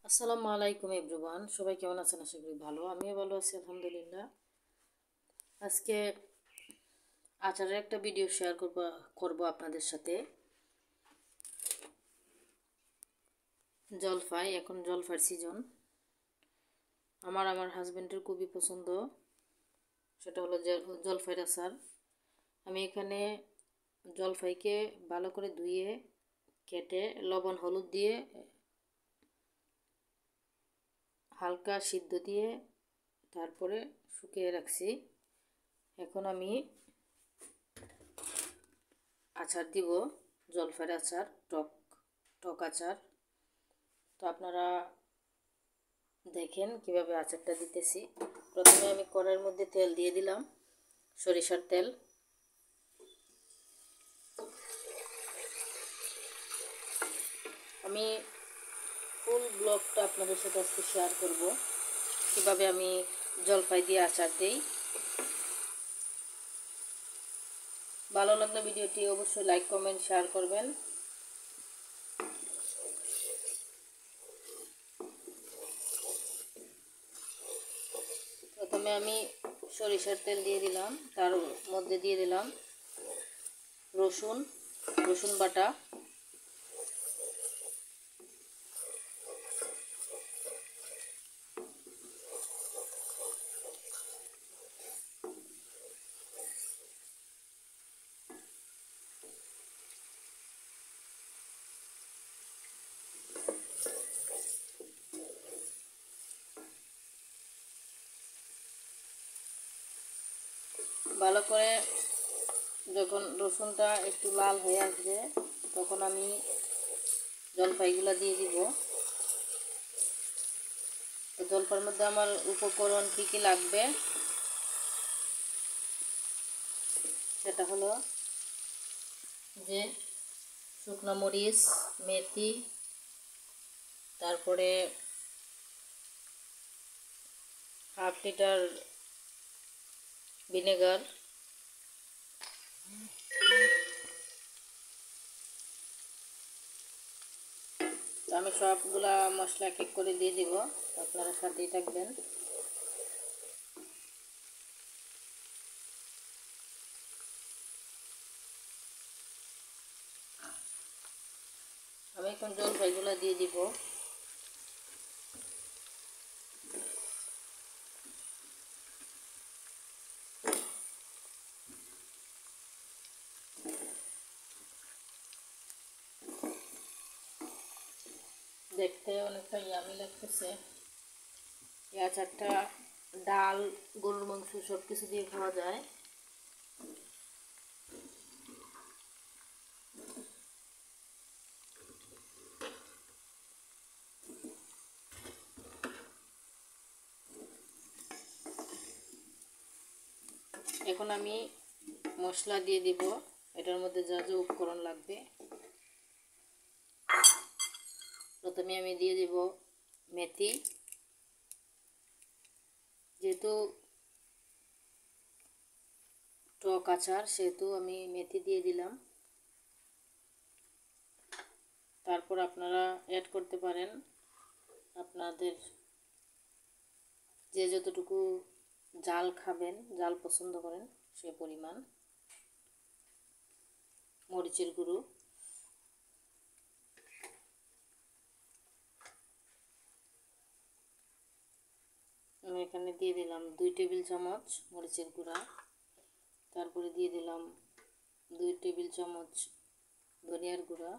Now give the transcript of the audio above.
আসসালামু আলাইকুম এভরিওয়ান, সবাই কেমন আছেন? আশা করি ভালো। আমিও ভালো আছি আলহামদুলিল্লাহ। আজকে আচারের একটা ভিডিও শেয়ার করব আপনাদের সাথে। জলপাই, এখন জলপাইয়ের সিজন। আমার হাজবেন্ডের খুবই পছন্দ, সেটা হলো জলপাইয়ের আচার। আমি এখানে জলপাইকে ভালো করে ধুয়ে কেটে লবণ হলুদ দিয়ে হালকা সিদ্ধ দিয়ে তারপরে শুকিয়ে রাখছি। এখন আমি আচার দিব, জলপাইয়ের আচার, টক আচার। তো আপনারা দেখেন কিভাবে আচারটা দিতেছি। প্রথমে আমি কড়াইয়ের মধ্যে তেল দিয়ে দিলাম, সরিষার তেল। আমি ফুল ব্লগটা আপনাদের সাথে আজকে শেয়ার করব, কিভাবে আমি জলপাই দিয়ে আচার দিই। ভালো লাগলে ভিডিওটি অবশ্যই লাইক কমেন্ট শেয়ার করবেন। প্রথমে আমি সরিষার তেল দিয়ে দিলাম, তার মধ্যে দিয়ে দিলাম রসুন বাটা, ভালো করে যখন রসুনটা একটু লাল হয়ে আসবে তখন আমি জলপাইগুলো দিয়ে দিব। তো জলপাইয়ের মধ্যে আমার উপকরণ কী কী লাগবে সেটা হলো যে শুকনো মরিচ, মেথি, তারপরে হাফ লিটার ভিনেগার, আমি সবগুলা মশলা এক এক করে দিয়ে দিব, আপনারা সাথেই থাকবেন। আমি এখন জলপাইগুলো দিয়ে দিব। দেখতে অনেকটা ইয়ামি লাগতেছে। এই আচারটা ডাল, গরুর মাংস সব কিছু দিয়ে খাওয়া যায়। এখন আমি মশলা দিয়ে দিব, এটার মধ্যে যা যা উপকরণ লাগবে। প্রথমে আমি দিয়ে দিব মেথি, যেহেতু টক আচার সেহেতু আমি মেথি দিয়ে দিলাম। তারপর আপনারা অ্যাড করতে পারেন আপনাদের যে যতটুকু জাল খাবেন, জাল পছন্দ করেন সে পরিমাণ। মরিচের গুঁড়ো, আমি এখানে দিয়ে দিলাম 2 টেবিল চামচ মরিচের গুঁড়া। তারপরে দিয়ে দিলাম 2 টেবিল চামচ ধনিয়ার গুঁড়া,